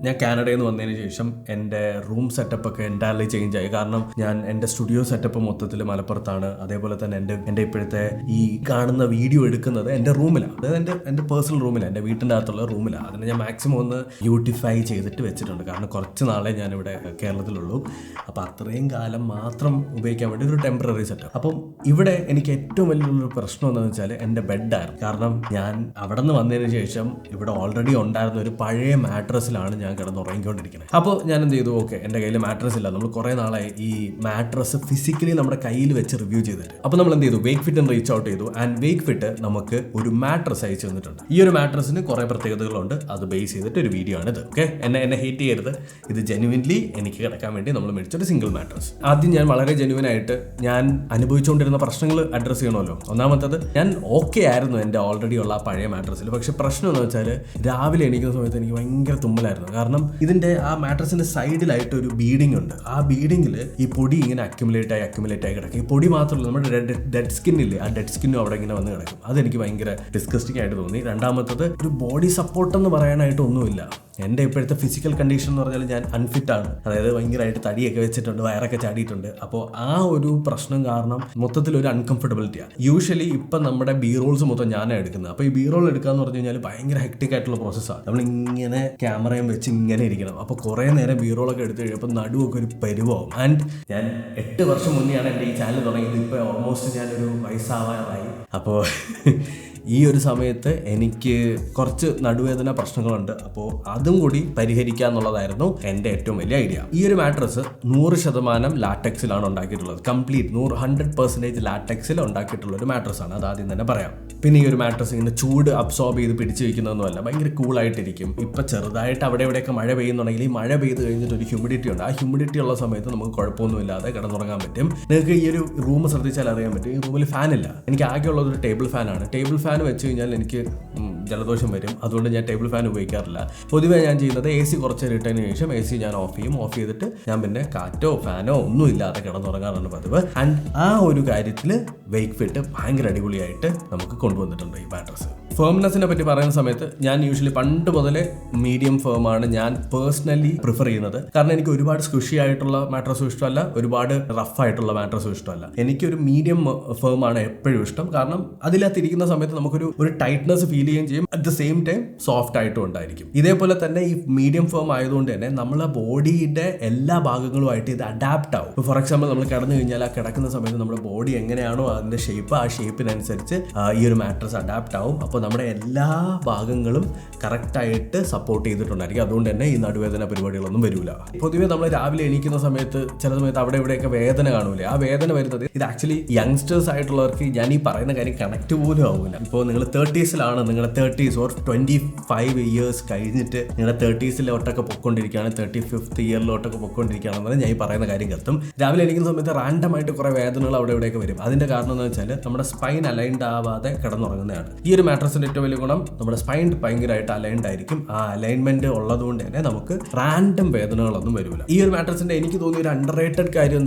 ഞാൻ കാനഡയിൽ നിന്ന് വന്നതിന് ശേഷം എൻ്റെ റൂം സെറ്റപ്പ് ഒക്കെ എൻറ്റയർലി ചേഞ്ച് ആയി. കാരണം ഞാൻ എൻ്റെ സ്റ്റുഡിയോ സെറ്റപ്പ് മൊത്തത്തിൽ മലപ്പുറത്താണ്. അതേപോലെ തന്നെ എൻ്റെ ഇപ്പോഴത്തെ ഈ കാണുന്ന വീഡിയോ എടുക്കുന്നത് എൻ്റെ റൂമിലാണ്, അതായത് എൻ്റെ പേഴ്സണൽ റൂമിലാണ്, എൻ്റെ വീട്ടിൻ്റെ അകത്തുള്ള റൂമിലാണ്. അതിനെ ഞാൻ മാക്സിമം ഒന്ന് ബ്യൂട്ടിഫൈ ചെയ്തിട്ട് വെച്ചിട്ടുണ്ട്. കാരണം കുറച്ച് നാളെ ഞാനിവിടെ കേരളത്തിലുള്ളൂ. അപ്പോൾ അത്രയും കാലം മാത്രം ഉപയോഗിക്കാൻ വേണ്ടി ഒരു ടെമ്പററി സെറ്റപ്പ്. അപ്പം ഇവിടെ എനിക്ക് ഏറ്റവും വലിയൊരു പ്രശ്നം എന്താണെന്ന് വെച്ചാൽ എൻ്റെ ബെഡായിരുന്നു. കാരണം ഞാൻ അവിടെ നിന്ന് വന്നതിന് ശേഷം ഇവിടെ ഓൾറെഡി ഉണ്ടായിരുന്ന ഒരു പഴയ മാട്രസിലാണ് ഞാൻ കിടന്നുറങ്ങിക്കൊണ്ടിരിക്കുന്നത്. അപ്പോൾ ഞാൻ എന്ത് ചെയ്തു, ഓക്കെ എൻ്റെ കയ്യിൽ മാട്രസ് ഇല്ല, നമ്മൾ കുറേ നാളായി ഈ മാട്രസ് ഫിസിക്കലി നമ്മുടെ കയ്യിൽ വെച്ച് റിവ്യൂ ചെയ്തിട്ട്. അപ്പോൾ നമ്മൾ എന്ത് ചെയ്തു, വേക്ക് ഫിറ്റ് റീച്ച് ഔട്ട് ചെയ്തു. ആൻഡ് വേക്ക് ഫിറ്റ് നമുക്ക് ഒരു മാട്രസ് അയച്ചു തന്നിട്ടുണ്ട്. ഈ ഒരു മാട്രസിന് കുറേ പ്രത്യേകതകളുണ്ട്, അത് ബേസ് ചെയ്തിട്ട് ഒരു വീഡിയോ ആണിത്. ഓക്കെ, എന്നെ ഹേറ്റ് ചെയ്യരുത്, ഇത് ജെന്യുവൻലി എനിക്ക് കിടക്കാൻ വേണ്ടി നമ്മൾ മേടിച്ചൊരു സിംഗിൾ മാട്രസ്. ആദ്യം ഞാൻ വളരെ ജെന്യുവനായിട്ട് ഞാൻ അനുഭവിച്ചുകൊണ്ടിരുന്ന പ്രശ്നങ്ങൾ അഡ്രസ്സ് ചെയ്യണമല്ലോ. ഒന്നാമത്തത്, ഞാൻ ഓക്കെ ആയിരുന്നു എൻ്റെ ഓൾറെഡി ഉള്ള ആ പഴയ മാട്രസിൽ. പക്ഷെ പ്രശ്നം എന്ന് വെച്ചാൽ രാവിലെ എണീക്കുന്ന സമയത്ത് എനിക്ക് ഭയങ്കര തുമ്മലായിരുന്നു. കാരണം ഇതിന്റെ ആ മാട്രസിന്റെ സൈഡിലായിട്ട് ഒരു ബീഡിംഗ് ഉണ്ട്. ആ ബീഡിങ്ങിൽ ഈ പൊടി ഇങ്ങനെ അക്യുമുലേറ്റ് ആയി കിടക്കും. ഈ പൊടി മാത്രമല്ല, നമ്മുടെ ഡെഡ് സ്കിന്നില്ലേ, ആ ഡെഡ് സ്കിന്നും അവിടെ ഇങ്ങനെ വന്ന് കിടക്കും. അതെനിക്ക് ഭയങ്കര ഡിസ്കസ്റ്റിംഗ് ആയിട്ട് തോന്നി. രണ്ടാമത്തത്, ഒരു ബോഡി സപ്പോർട്ട് എന്ന് പറയാനായിട്ട് ഒന്നുമില്ല. എൻ്റെ ഇപ്പോഴത്തെ ഫിസിക്കൽ കണ്ടീഷൻ എന്ന് പറഞ്ഞാൽ ഞാൻ അൺഫിറ്റാണ്, അതായത് ഭയങ്കരമായിട്ട് തടിയൊക്കെ വെച്ചിട്ടുണ്ട്, വയറൊക്കെ ചാടിയിട്ടുണ്ട്. അപ്പോൾ ആ ഒരു പ്രശ്നം കാരണം മൊത്തത്തിൽ ഒരു അൺകംഫർട്ടബിലിറ്റിയാണ്. യൂഷ്വലി ഇപ്പം നമ്മുടെ ബി റോൾസ് മൊത്തം ഞാനാണ് എടുക്കുന്നത്. അപ്പോൾ ഈ ബി റോൾ എടുക്കുക എന്ന് പറഞ്ഞു കഴിഞ്ഞാൽ ഭയങ്കര ഹെക്ടിക് ആയിട്ടുള്ള പ്രോസസ്സാണ്. നമ്മളിങ്ങനെ ക്യാമറയും വെച്ച് ഇങ്ങനെ ഇരിക്കണം. അപ്പോൾ കുറേ നേരം ബി റോളൊക്കെ എടുത്ത് കഴിയുമ്പോൾ നടുവൊക്കെ ഒരു പരിവാവും. ആൻഡ് ഞാൻ 8 വർഷം മുന്നെയാണ് എൻ്റെ ഈ ചാനൽ തുടങ്ങിയത്. ഇപ്പോൾ ഓൾമോസ്റ്റ് ഞാനൊരു വയസ്സാവാറായി. അപ്പോൾ ഈ ഒരു സമയത്ത് എനിക്ക് കുറച്ച് നടുവേദന പ്രശ്നങ്ങളുണ്ട്. അപ്പോൾ അതും കൂടി പരിഹരിക്കുക എന്നുള്ളതായിരുന്നു എൻ്റെ ഏറ്റവും വലിയ ഐഡിയ. ഈ ഒരു മാട്രസ് 100% ലാറ്റക്സിലാണ് ഉണ്ടാക്കിയിട്ടുള്ളത്. കംപ്ലീറ്റ് 100% ലാറ്റക്സിൽ ഉണ്ടാക്കിയിട്ടുള്ള ഒരു മാട്രസാണ്, അത് ആദ്യം തന്നെ പറയാം. പിന്നെ ഈ ഒരു മാട്രസ് ഇങ്ങനെ ചൂട് അബ്സോർബ് ചെയ്ത് പിടിച്ച് വയ്ക്കുന്നതൊന്നുമല്ല, ഭയങ്കര കൂളായിട്ടിരിക്കും. ഇപ്പം ചെറുതായിട്ട് അവിടെ ഇവിടെയൊക്കെ മഴ പെയ്യുന്നുണ്ടെങ്കിൽ ഈ മഴ പെയ്ത് കഴിഞ്ഞിട്ട് ഒരു ഹ്യൂമിഡിറ്റി ഉണ്ട്. ആ ഹ്യൂമിഡിറ്റി ഉള്ള സമയത്ത് നമുക്ക് കുഴപ്പമൊന്നുമില്ലാതെ കിടന്നുറങ്ങാൻ പറ്റും. നിങ്ങൾക്ക് ഈ ഒരു റൂം ശ്രദ്ധിച്ചാൽ അറിയാൻ പറ്റും, ഈ റൂമിൽ ഫാനില്ല. എനിക്ക് ആകെയുള്ളത് ഒരു ടേബിൾ ഫാനാണ്. ടേബിൾ ഫാൻ വെച്ച് കഴിഞ്ഞാൽ എനിക്ക് ജലദോഷം വരും. അതുകൊണ്ട് ഞാൻ ടേബിൾ ഫാൻ ഉപയോഗിക്കാറില്ല. പൊതുവേ ഞാൻ ചെയ്യുന്നത് AC കുറച്ച് ഇട്ടതിന് ശേഷം AC ഞാൻ ഓഫ് ചെയ്യും. ഓഫ് ചെയ്തിട്ട് ഞാൻ പിന്നെ കാറ്റോ ഫാനോ ഒന്നും ഇല്ലാതെ കിടന്നുറങ്ങാറാണ് പതിവ്. ആൻഡ് ആ ഒരു കാര്യത്തിൽ വേക്ക് ഫിറ്റ് ഭയങ്കര അടിപൊളിയായിട്ട് നമുക്ക് കൊണ്ടുവന്നിട്ടുണ്ട് ഈ മാട്രസ്. ഫേംനെസ്സിനെ പറ്റി പറയുന്ന സമയത്ത് ഞാൻ യൂഷ്വലി പണ്ട് മുതലേ മീഡിയം ഫേമാണ് ഞാൻ പേഴ്സണലി പ്രിഫർ ചെയ്യുന്നത്. കാരണം എനിക്ക് ഒരുപാട് സ്ക്വിഷി ആയിട്ടുള്ള മാട്രസും ഇഷ്ടമല്ല, ഒരുപാട് റഫ് ആയിട്ടുള്ള മാട്രസും ഇഷ്ടമല്ല. എനിക്കൊരു മീഡിയം ഫേമാണ് എപ്പോഴും ഇഷ്ടം. കാരണം അതിനകത്തിരിക്കുന്ന സമയത്ത് നമുക്കൊരു ടൈറ്റ്നസ് ഫീൽ ചെയ്യുകയും ചെയ്യും, at the same time soft ആയിട്ടും ഉണ്ടായിരിക്കും. ഇതേപോലെ തന്നെ ഈ മീഡിയം ഫേം ആയതുകൊണ്ട് തന്നെ നമ്മളെ ബോഡിയുടെ എല്ലാ ഭാഗങ്ങളുമായിട്ട് ഇത് അഡാപ്റ്റ് ആവും. ഫോർ എക്സാമ്പിൾ, നമ്മൾ കിടന്നു കഴിഞ്ഞാൽ ആ കിടക്കുന്ന സമയത്ത് നമ്മുടെ ബോഡി എങ്ങനെയാണോ അതിന്റെ ഷേപ്പ്, ആ ഷേപ്പിനനുസരിച്ച് ഈ ഒരു മാട്രസ് അഡാപ്റ്റ് ആവും. അപ്പോൾ നമ്മുടെ എല്ലാ ഭാഗങ്ങളും കറക്റ്റായിട്ട് സപ്പോർട്ട് ചെയ്തിട്ടുണ്ടായിരിക്കും. അതുകൊണ്ട് തന്നെ ഈ നടുവേദന പരിപാടികളൊന്നും വരില്ല. പൊതുവേ നമ്മൾ രാവിലെ എണീക്കുന്ന സമയത്ത് ചില സമയത്ത് അവിടെ ഇവിടെയൊക്കെ വേദന കാണൂലേ, ആ വേദന വരുന്നത് ഇത് ആക്ച്വലി യങ്സ്റ്റേഴ്സ് ആയിട്ടുള്ളവർക്ക് ഞാൻ ഈ പറയുന്ന കാര്യം കണക്ട് പോലും ആവില്ല. ഇപ്പോൾ നിങ്ങൾ 30s-ലാണ്, നിങ്ങളുടെ 30s ഓർ 25 years കഴിഞ്ഞിട്ട് നിങ്ങളുടെ 30s-ലോട്ടൊക്കെ പൊയ്ക്കൊണ്ടിരിക്കുകയാണ്, 35th ഇയറിലോട്ടൊക്കെ പൊയ്ക്കൊണ്ടിരിക്കുകയാണെന്ന് ഞാൻ ഈ പറയുന്ന കാര്യം കത്തും. രാവിലെ എണീക്കുന്ന സമയത്ത് റാൻഡമായിട്ട് കുറേ വേദനകൾ അവിടെ ഇവിടെയൊക്കെ വരും. അതിൻ്റെ കാരണം എന്ന് വെച്ചാൽ നമ്മുടെ സ്പൈൻ അലൈൻഡ് ആവാതെ കിടന്നുറങ്ങുന്നതാണ്. ഈ ഒരു മാട്രസിന്റെ ഏറ്റവും വലിയ ഗുണം നമ്മുടെ സ്പൈൻ ഭയങ്കരമായിട്ട് അലൈൻഡ് ആയിരിക്കും. ആ അലൈൻമെന്റ് ഉള്ളതുകൊണ്ട് തന്നെ നമുക്ക് റാൻഡം വേദനകളൊന്നും വരില്ല. ഈ ഒരു മാട്രസിന്റെ എനിക്ക് തോന്നിയ ഒരു അണ്ടർ റേറ്റഡ് കാര്യം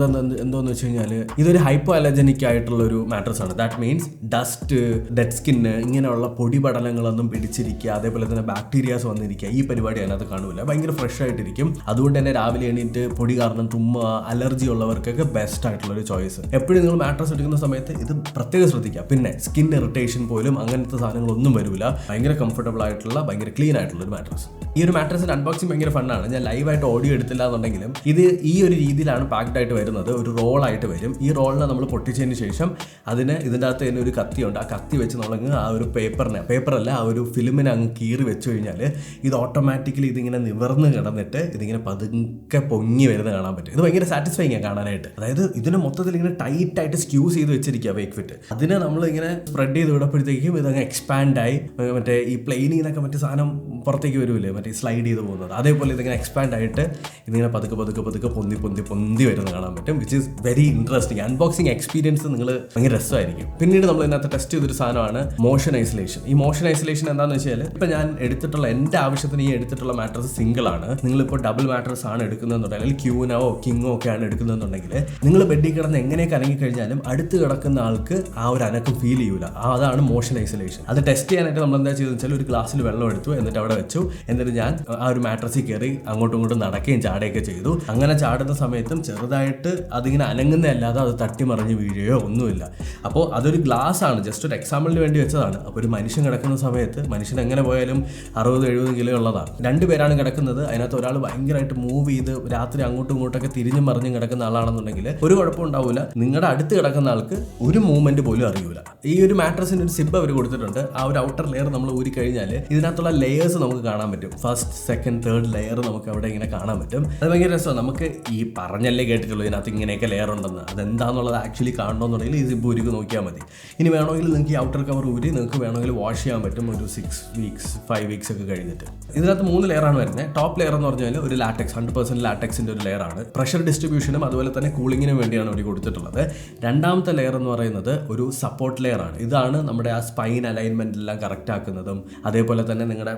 എന്തോന്ന് വെച്ച് കഴിഞ്ഞാൽ ഇതൊരു ഹൈപ്പോ അലർജനിക് ആയിട്ടുള്ള ഒരു മാട്രസ് ആണ്. That means dust, dead skin, ഇങ്ങനെയുള്ള പൊടിപടലങ്ങളൊന്നും പിടിച്ചിരിക്കുക, അതേപോലെ തന്നെ ബാക്ടീരിയാസ് വന്നിരിക്കുക, ഈ പരിപാടി അതിനകത്ത് കാണൂല. ഭയങ്കര ഫ്രഷ് ആയിട്ടിരിക്കും. അതുകൊണ്ട് തന്നെ രാവിലെ എണീറ്റ് പൊടി കാരണം തുമ്മുക, അലർജി ഉള്ളവർക്കൊക്കെ ബെസ്റ്റ് ആയിട്ടുള്ള ഒരു ചോയ്സ്. എപ്പോഴും നിങ്ങൾ മാട്രസ് എടുക്കുന്ന സമയത്ത് ഇത് പ്രത്യേകം ശ്രദ്ധിക്കുക. പിന്നെ സ്കിൻ ഇറിറ്റേഷൻ പോലും അങ്ങനത്തെ സാധനങ്ങളൊന്നും വരില്ല. ഭയങ്കര കംഫർട്ടബിൾ ആയിട്ടുള്ള, ഭയങ്കര ക്ലീൻ ആയിട്ടുള്ള ഒരു മാട്രസ്. ഈ ഒരു മാട്രസിന്റെ അൺബോക്സിംഗ് ഭയങ്കര ഫണ്ണാണ്. ഞാൻ ലൈവായിട്ട് ഓഡിയോ എടുത്തില്ല എന്നുണ്ടെങ്കിലും ഇത് ഈ ഒരു രീതിയിലാണ് പാക്ഡ് ആയിട്ട് വരുന്നത്. ഒരു റോളായിട്ട് വരും. ഈ റോളിനെ നമ്മൾ പൊട്ടിച്ചതിന് ശേഷം ഇതിൻ്റെ അകത്ത് തന്നെ ഒരു കത്തിയുണ്ട്. ആ കത്തി വെച്ച് നമ്മളങ്ങ് ആ ഒരു പേപ്പറല്ല ആ ഒരു ഫിലിമിനെ അങ്ങ് കീറി വെച്ച് കഴിഞ്ഞാൽ ഇത് ഓട്ടോമാറ്റിക്കലി ഇതിങ്ങനെ നിവർന്ന് കിടന്നിട്ട് ഇതിങ്ങനെ പതുക്കെ പൊങ്ങി വരുന്നത് കാണാൻ പറ്റും. ഇത് ഭയങ്കര സാറ്റിസ്ഫൈങ് ആണ് കാണാനായിട്ട്. അതായത് ഇതിനെ മൊത്തത്തിൽ ഇങ്ങനെ ടൈറ്റ് ആയിട്ട് സ്ക്യൂസ് ചെയ്ത് വെച്ചിരിക്കുക വേക്ക് ഫിറ്റ്. അതിനെ നമ്മൾ ഇങ്ങനെ സ്പ്രെഡ് ചെയ്ത് വിടപ്പോഴത്തേക്കും ഇതങ്ങ് എക്സ്പാൻഡ് ആയി മറ്റേ ഈ പ്ലെയിനിൽ നിന്നൊക്കെ മറ്റേ സാധനം പുറത്തേക്ക് വരുമല്ലേ, മറ്റേ സ്ലൈഡ് ചെയ്ത് പോകുന്നത്, അതേപോലെ ഇതിങ്ങനെ എക്സ്പാൻഡ് ആയിട്ട് ഇതിങ്ങനെ പതുക്കെ പൊന്തി വരുന്നത് കാണാൻ പറ്റും. Which is very interesting. Unboxing experience നിങ്ങൾ ഭയങ്കര രസമായിരിക്കും. പിന്നീട് നമ്മൾ ഇതിനകത്ത് ടെസ്റ്റ് ചെയ്തൊരു സാധനമാണ് മോഷൻ ഐസൊലേഷൻ. ഈ മോഷൻ ഐസൊലേഷൻ എന്താണെന്ന് വെച്ചാൽ ഇപ്പം ഞാൻ എടുത്തിട്ടുള്ള എൻ്റെ ആവശ്യത്തിന് ഈ എടുത്തിട്ടുള്ള മാട്രസ് സിംഗിൾ ആണ്. നിങ്ങളിപ്പോൾ ഡബിൾ മാട്രസ് ആണ് എടുക്കുന്നതെന്നുണ്ടെങ്കിൽ, അല്ലെങ്കിൽ ക്യൂനോ കിങ്ങോ ഒക്കെ ആണ് എടുക്കുന്നതെന്നുണ്ടെങ്കിൽ, നിങ്ങൾ ബെഡിൽ കിടന്ന് എങ്ങനെയൊക്കെ അനങ്ങിക്കഴിഞ്ഞാലും അടുത്ത് കിടക്കുന്ന ആൾക്ക് ആ ഒരു അനക്കം ഫീൽ ചെയ്യൂല. അതാണ് മോഷൻ ഐസൊലേഷൻ. അത് ടെസ്റ്റ് ചെയ്യാനായിട്ട് നമ്മൾ എന്താ ചെയ്തെന്ന് വെച്ചാൽ ഒരു ഗ്ലാസ്സിൽ വെള്ളം എടുത്തു, എന്നിട്ട് അവിടെ വെച്ചു. എന്നിട്ട് ചെയ്തിട്ട് ഞാൻ ആ ഒരു മാട്രസിൽ കയറി അങ്ങോട്ടും ഇങ്ങോട്ടും നടക്കുകയും ചാടുകയൊക്കെ ചെയ്തു. അങ്ങനെ ചാടുന്ന സമയത്തും ചെറുതായിട്ട് അതിങ്ങനെ അനങ്ങുന്നതല്ലാതെ അത് തട്ടിമറിഞ്ഞ് വീഴുകയോ ഒന്നുമില്ല. അപ്പോൾ അതൊരു ഗ്ലാസ് ആണ്, ജസ്റ്റ് ഒരു എക്സാമ്പിളിന് വേണ്ടി വെച്ചതാണ്. അപ്പോൾ ഒരു മനുഷ്യൻ കിടക്കുന്ന സമയത്ത് മനുഷ്യൻ എങ്ങനെ പോയാലും 60-70 കിലോ ഉള്ളതാണ്. 2 പേരാണ് കിടക്കുന്നത്. അതിനകത്ത് ഒരാൾ ഭയങ്കരമായിട്ട് മൂവ് ചെയ്ത് രാത്രി അങ്ങോട്ടും ഇങ്ങോട്ടൊക്കെ തിരിഞ്ഞും മറിഞ്ഞും കിടക്കുന്ന ആളാണെന്നുണ്ടെങ്കിൽ ഒരു കുഴപ്പം ഉണ്ടാവില്ല. നിങ്ങളുടെ അടുത്ത് കിടക്കുന്ന ആൾക്ക് ഒരു മൂവ്മെന്റ് പോലും അറിയൂല. ഈ ഒരു മാട്രസിന് ഒരു സിബ് അവർ കൊടുത്തിട്ടുണ്ട്. ആ ഒരു ഔട്ടർ ലെയർ നമ്മൾ ഊരി കഴിഞ്ഞാൽ ഇതിനകത്തുള്ള ലെയേഴ്സ് നമുക്ക് കാണാൻ പറ്റും. ഫസ്റ്റ്, സെക്കൻഡ്, തേർഡ് ലെയർ നമുക്ക് അവിടെ ഇങ്ങനെ കാണാൻ പറ്റും. അത് ഭയങ്കര രസമാണ്. നമുക്ക് ഈ പറഞ്ഞല്ലേ കേട്ടിട്ടുള്ളൂ ഇതിനകത്ത് ഇങ്ങനെയൊക്കെ ലെയർ ഉണ്ടെന്ന്. അതെന്താണെന്നുള്ളത് ആക്ച്വലി കാണണമെന്നുണ്ടെങ്കിൽ ഈ സിബ് ഊരിക്ക് നോക്കിയാൽ മതി. ഇനി വേണമെങ്കിൽ നിങ്ങൾക്ക് ഈ ഔട്ടർ കവർ ഊരി നിങ്ങൾക്ക് വേണമെങ്കിൽ വാഷ് ചെയ്യാൻ പറ്റും ഒരു 6 വീക്സ് 5 വീക്സ് ഒക്കെ കഴിഞ്ഞിട്ട്. ഇതിനകത്ത് 3 ലെയറാണ് വരുന്നത്. ടോപ്പ് ലെയർ എന്ന് പറഞ്ഞാൽ ഒരു ലാറ്റക്സ് 100% ലാറ്റക്സിന്റെ ഒരു ലെയറാണ്. പ്രഷർ ഡിസ്ട്രിബ്യൂഷനും അതുപോലെ തന്നെ കൂളിങ്ങിനും വേണ്ടിയാണ് അവർ കൊടുത്തിട്ടുള്ളത്. രണ്ടാമത്തെ ലെയർ എന്ന് പറയുന്നത് ഒരു സപ്പോർട്ട് ലെയറാണ്. ഇതാണ് നമ്മുടെ ആ സ്പൈൻ അലൈൻമെന്റ് എല്ലാം കറക്റ്റ് ആക്കുന്നതും അതേപോലെ തന്നെ നിങ്ങളുടെ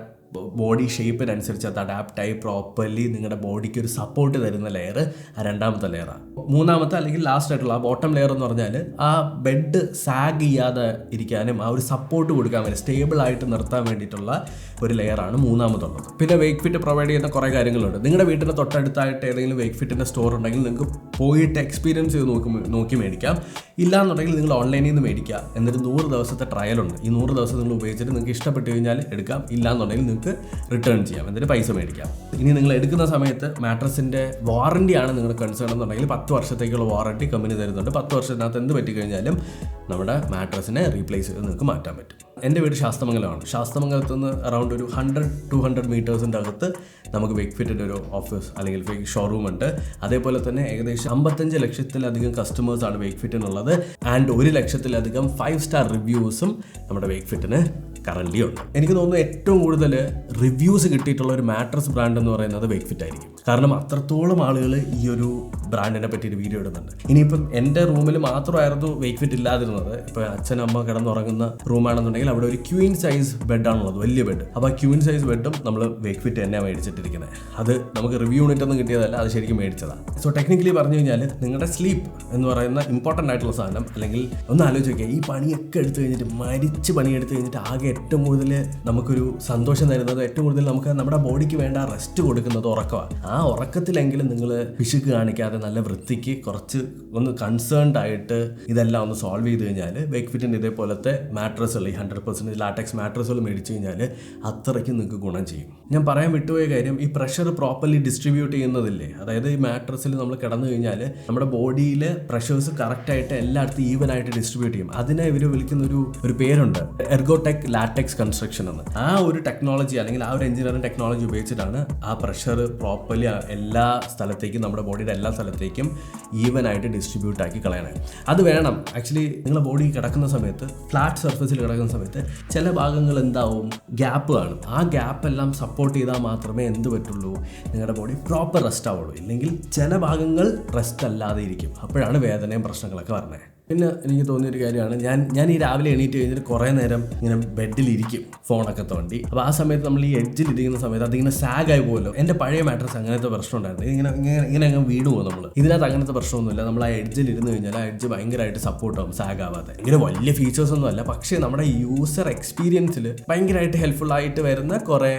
ബോഡി ഷേപ്പിനനുസരിച്ച് അത് അഡാപ്റ്റായി പ്രോപ്പർലി നിങ്ങളുടെ ബോഡിക്ക് ഒരു സപ്പോർട്ട് തരുന്ന ലെയർ ആ രണ്ടാമത്തെ ലെയറാണ്. മൂന്നാമത്തെ അല്ലെങ്കിൽ ലാസ്റ്റ് ആയിട്ടുള്ള ആ ബോട്ടം ലെയർ എന്ന് പറഞ്ഞാൽ ആ ബെഡ് സാഗ് ചെയ്യാതെ ഇരിക്കാനും ആ ഒരു സപ്പോർട്ട് കൊടുക്കാൻ വേണ്ടി സ്റ്റേബിൾ ആയിട്ട് നിർത്താൻ വേണ്ടിയിട്ടുള്ള ഒരു ലെയറാണ് മൂന്നാമതുള്ളത്. പിന്നെ വേക്ക് ഫിറ്റ് പ്രൊവൈഡ് ചെയ്യുന്ന കുറേ കാര്യങ്ങളുണ്ട്. നിങ്ങളുടെ വീട്ടിൻ്റെ തൊട്ടടുത്തായിട്ട് ഏതെങ്കിലും വേക്ക് ഫിറ്റിൻ്റെ സ്റ്റോർ ഉണ്ടെങ്കിൽ നിങ്ങൾക്ക് പോയിട്ട് എക്സ്പീരിയൻസ് ചെയ്ത് നോക്കി മേടിക്കാം. ഇല്ലാന്നുണ്ടെങ്കിൽ നിങ്ങൾ ഓൺലൈനിൽ നിന്ന് മേടിക്കുക. എന്നിട്ട് 100 ദിവസത്തെ ട്രയലുണ്ട്. ഈ 100 ദിവസം നിങ്ങൾ ഉപയോഗിച്ചിട്ട് നിങ്ങൾക്ക് ഇഷ്ടപ്പെട്ട് കഴിഞ്ഞാൽ എടുക്കാം. ഇല്ലാന്നുണ്ടെങ്കിൽ നിങ്ങൾക്ക് റിട്ടേൺ ചെയ്യാം, എന്നിട്ട് പൈസ മേടിക്കാം. ഇനി നിങ്ങൾ എടുക്കുന്ന സമയത്ത് മാട്രസിൻ്റെ വാറണ്ടിയാണ് നിങ്ങളുടെ കൺസേൺ എന്നുണ്ടെങ്കിൽ 10 വർഷത്തേക്കുള്ള വാറണ്ടി കമ്പനി തരുന്നുണ്ട്. 10 വർഷത്തിനകത്ത് എന്ത് പറ്റിക്കഴിഞ്ഞാലും നമ്മുടെ മാട്രസിനെ റീപ്ലേസ് ചെയ്ത് നിങ്ങൾക്ക് മാറ്റാൻ പറ്റും. എൻ്റെ വീട് ശാസ്തമംഗലമാണ്. ശാസ്തമംഗലത്ത് നിന്ന് അറൗണ്ട് ഒരു 100-200 മീറ്റേഴ്സിൻ്റെ അകത്ത് നമുക്ക് വേക്ക് ഫിറ്റിൻ്റെ ഒരു ഓഫീസ് അല്ലെങ്കിൽ ഷോറൂം ഉണ്ട്. അതേപോലെ തന്നെ ഏകദേശം 55 ലക്ഷത്തിലധികം കസ്റ്റമേഴ്സാണ് വേക്ക് ഫിറ്റിനുള്ളത്. ആൻഡ് 1 ലക്ഷത്തിലധികം 5 സ്റ്റാർ റിവ്യൂസും നമ്മുടെ വേക്ക് ഫിറ്റിന് കറൻ്റ് ഉണ്ട്. എനിക്ക് തോന്നുന്നു ഏറ്റവും കൂടുതൽ റിവ്യൂസ് കിട്ടിയിട്ടുള്ള ഒരു മാട്രസ് ബ്രാൻഡ് എന്ന് പറയുന്നത് വേക്ക് ഫിറ്റ് ആയിരിക്കും. കാരണം അത്രത്തോളം ആളുകൾ ഈ ഒരു ബ്രാൻഡിനെ പറ്റി ഒരു വീഡിയോ ഇടുന്നുണ്ട്. ഇനിയിപ്പം എൻ്റെ റൂമിൽ മാത്രമായിരുന്നു വേക്ക് ഫിറ്റ് ഇല്ലാതിരുന്നത്. ഇപ്പോൾ അച്ഛനമ്മ കിടന്നുറങ്ങുന്ന റൂമാണെന്നുണ്ടെങ്കിൽ അവിടെ ഒരു ക്വീൻ സൈസ് ബെഡാണുള്ളത്, വലിയ ബെഡ്. അപ്പോൾ ആ ക്വീൻ സൈസ് ബെഡും നമ്മൾ വേക്ക് ഫിറ്റ് തന്നെയാണ് മേടിച്ചിട്ടിരിക്കുന്നത്. അത് നമുക്ക് റിവ്യൂ യൂണിറ്റ് ഒന്നും കിട്ടിയതല്ല, അത് ശരിക്കും മേടിച്ചതാണ്. സോ ടെക്നിക്കലി പറഞ്ഞു കഴിഞ്ഞാൽ നിങ്ങളുടെ സ്ലീപ്പ് എന്ന് പറയുന്ന ഇമ്പോർട്ടൻ്റ് ആയിട്ടുള്ള സാധനം, അല്ലെങ്കിൽ ഒന്ന് ആലോചിച്ച് നോക്കിയാൽ ഈ പണിയൊക്കെ എടുത്തു കഴിഞ്ഞിട്ട് മരിച്ച് പണിയെടുത്ത് കഴിഞ്ഞിട്ട് ആകെ ഏറ്റവും കൂടുതൽ നമുക്കൊരു സന്തോഷം തരുന്നത്, ഏറ്റവും കൂടുതൽ നമുക്ക് നമ്മുടെ ബോഡിക്ക് വേണ്ട റെസ്റ്റ് കൊടുക്കുന്നത് ഉറക്കമാണ്. ആ ഉറക്കത്തിലെങ്കിലും നിങ്ങൾ പിശുക്ക് കാണിക്കാതെ നല്ല വൃത്തിക്ക് കുറച്ച് ഒന്ന് കൺസേൺഡ് ആയിട്ട് ഇതെല്ലാം ഒന്ന് സോൾവ് ചെയ്ത് കഴിഞ്ഞാൽ വേക്ക് ഫിറ്റിൻ്റെ ഇതേപോലത്തെ മാട്രസുകൾ, ഈ 100% ലാറ്റക്സ് മാട്രസുകൾ മേടിച്ച് കഴിഞ്ഞാൽ അത്രയ്ക്ക് നിങ്ങൾക്ക് ഗുണം ചെയ്യും. ഞാൻ പറയാൻ വിട്ടുപോയ കാര്യം, ഈ പ്രഷർ പ്രോപ്പർലി ഡിസ്ട്രിബ്യൂട്ട് ചെയ്യുന്നതില്ലേ, അതായത് ഈ മാട്രസിൽ നമ്മൾ കിടന്നു കഴിഞ്ഞാൽ നമ്മുടെ ബോഡിയിൽ പ്രഷേഴ്സ് കറക്റ്റായിട്ട് എല്ലായിടത്തും ഈവൻ ആയിട്ട് ഡിസ്ട്രിബ്യൂട്ട് ചെയ്യും. അതിനെ ഇവർ വിളിക്കുന്ന ഒരു പേരുണ്ട്, എർഗോടെക് ലാറ്റക്സ് കൺസ്ട്രക്ഷൻ എന്ന്. ആ ഒരു ടെക്നോളജി അല്ലെങ്കിൽ ആ ഒരു എഞ്ചിനീയറിംഗ് ടെക്നോളജി ഉപയോഗിച്ചിട്ടാണ് ആ പ്രഷർ പ്രോപ്പർലി എല്ലാ സ്ഥലത്തേക്കും, നമ്മുടെ ബോഡിയുടെ എല്ലാ സ്ഥലത്തേക്കും ഈവൻ ആയിട്ട് ഡിസ്ട്രിബ്യൂട്ട് ആക്കി കളയണം. അത് വേണം. ആക്ച്വലി നിങ്ങളുടെ ബോഡി കിടക്കുന്ന സമയത്ത്, ഫ്ലാറ്റ് സർഫസിൽ കിടക്കുന്ന സമയത്ത് ചില ഭാഗങ്ങൾ എന്താവും, ഗ്യാപ്പ് കാണും. ആ ഗ്യാപ്പ് എല്ലാം സപ്പോർട്ട് ചെയ്താൽ മാത്രമേ എന്ത് പറ്റുള്ളൂ, നിങ്ങളുടെ ബോഡി പ്രോപ്പർ റെസ്റ്റ് ആവുള്ളൂ. ഇല്ലെങ്കിൽ ചില ഭാഗങ്ങൾ റെസ്റ്റ് അല്ലാതെ ഇരിക്കും. അപ്പോഴാണ് വേദനയും പ്രശ്നങ്ങളൊക്കെ വരുന്നത്. പിന്നെ എനിക്ക് തോന്നിയൊരു കാര്യമാണ്, ഞാൻ ഈ രാവിലെ എണീറ്റ് കഴിഞ്ഞിട്ട് കുറേ നേരം ഇങ്ങനെ ബെഡിലിരിക്കും ഫോണൊക്കെ തോണ്ടി. അപ്പോൾ ആ സമയത്ത് നമ്മൾ ഈ എഡ്ജിലിരിക്കുന്ന സമയത്ത് അതിങ്ങനെ സാഗായി പോകുമല്ലോ. എൻ്റെ പഴയ മാട്രസ് അങ്ങനത്തെ പ്രശ്നം ഉണ്ടായിരുന്നു. ഇങ്ങനെ അങ്ങ് വീട് പോകും നമ്മൾ. ഇതിനകത്ത് അങ്ങനത്തെ പ്രശ്നമൊന്നുമില്ല. നമ്മൾ ആ എഡ്ജിൽ ഇരുന്ന് കഴിഞ്ഞാൽ ആ എഡ്ജ് ഭയങ്കരമായിട്ട് സപ്പോർട്ട് ആവും, സാഗ് ആവാതെ. ഇങ്ങനെ വലിയ ഫീച്ചേഴ്സ് ഒന്നും അല്ല, പക്ഷേ നമ്മുടെ യൂസർ എക്സ്പീരിയൻസിൽ ഭയങ്കരമായിട്ട് ഹെൽപ്ഫുൾ ആയിട്ട് വരുന്ന കുറേ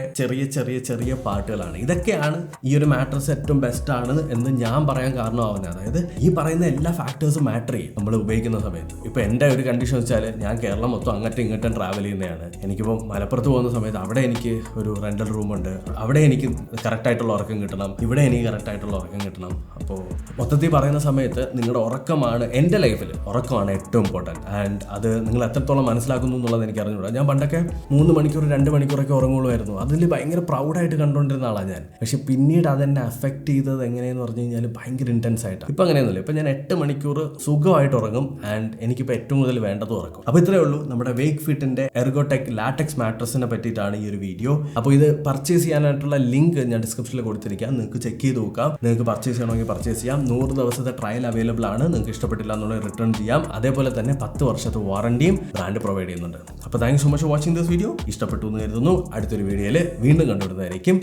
ചെറിയ പാർട്ടുകളാണ്. ഇതൊക്കെയാണ് ഈ ഒരു മാട്രസ് ഏറ്റവും ബെസ്റ്റ് ആണ് എന്ന് ഞാൻ പറയാൻ കാരണമാവുന്നത്. അതായത് ഈ പറയുന്ന എല്ലാ ഫാക്ടേഴ്സും മാറ്റർ ചെയ്യും നമ്മൾ ഉപയോഗിക്കുന്ന സമയത്ത്. ഇപ്പോൾ എൻ്റെ ഒരു കണ്ടീഷൻ വെച്ചാൽ ഞാൻ കേരളം മൊത്തം അങ്ങോട്ടും ഇങ്ങോട്ടും ട്രാവൽ ചെയ്യുന്നതാണ്. എനിക്കിപ്പോൾ മലപ്പുറത്ത് പോകുന്ന സമയത്ത് അവിടെ എനിക്ക് ഒരു റെൻ്റൽ റൂമുണ്ട്. അവിടെ എനിക്ക് കറക്റ്റായിട്ടുള്ള ഉറക്കം കിട്ടണം, ഇവിടെ എനിക്ക് കറക്റ്റായിട്ടുള്ള ഉറക്കം കിട്ടണം. അപ്പോൾ മൊത്തത്തിൽ പറയുന്ന സമയത്ത് നിങ്ങളുടെ ഉറക്കമാണ്, എൻ്റെ ലൈഫിൽ ഉറക്കമാണ് ഏറ്റവും ഇമ്പോർട്ടൻറ്റ്. ആൻഡ് അത് നിങ്ങൾ എത്രത്തോളം മനസ്സിലാക്കുന്നു എന്നുള്ളത് എനിക്ക് അറിഞ്ഞൂടാ. ഞാൻ പണ്ടൊക്കെ 3 മണിക്കൂർ 2 മണിക്കൂറൊക്കെ ഉറങ്ങുള്ളായിരുന്നു. അതിൽ ഭയങ്കര പ്രൗഡായിട്ട് കണ്ടുകൊണ്ടിരുന്ന ആളാണ് ഞാൻ. പക്ഷെ പിന്നീട് അതെന്നെ അഫക്റ്റ് ചെയ്തത് എങ്ങനെയെന്ന് പറഞ്ഞു കഴിഞ്ഞാൽ ഭയങ്കര ഇൻറ്റൻസ് ആയിട്ടാണ്. ഇപ്പം അങ്ങനെയൊന്നുമില്ല. ഇപ്പം ഞാൻ 8 മണിക്കൂർ സുഖമായിട്ട് ഉറങ്ങും. ആൻഡ് എനിക്കിപ്പോൾ ഏറ്റവും കൂടുതൽ വേണ്ടത് ഉറക്കും. അപ്പോൾ ഇത്രയേ ഉള്ളൂ നമ്മുടെ വേക്ക് ഫിറ്റിൻ്റെ എർഗോടെക് ലാറ്റക്സ് മാട്രസിനെ പറ്റിയിട്ടാണ് ഈ ഒരു വീഡിയോ. അപ്പോൾ ഇത് പർച്ചേസ് ചെയ്യാനായിട്ടുള്ള ലിങ്ക് ഞാൻ ഡിസ്ക്രിപ്ഷനിൽ കൊടുത്തിരിക്കാം. നിങ്ങൾക്ക് ചെക്ക് ചെയ്ത് നോക്കാം. നിങ്ങൾക്ക് പർച്ചേസ് ചെയ്യണമെങ്കിൽ പർച്ചേസ് ചെയ്യാം. 100 ദിവസത്തെ ട്രയൽ അവൈലബിൾ ആണ്. നിങ്ങൾക്ക് ഇഷ്ടപ്പെട്ടില്ല എന്നുള്ളത് റിട്ടേൺ ചെയ്യാം. അതേപോലെ തന്നെ 10 വർഷത്തെ വാറണ്ടിയും ബ്രാൻഡ് പ്രൊവൈഡ് ചെയ്യുന്നുണ്ട്. അപ്പോൾ thanks so much for watching this video. ഇഷ്ടപ്പെട്ടു എന്ന് കരുതുന്നു. അടുത്തൊരു വീഡിയോയിൽ വീണ്ടും കണ്ടുപിടുന്നതായിരിക്കും.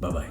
ബൈ.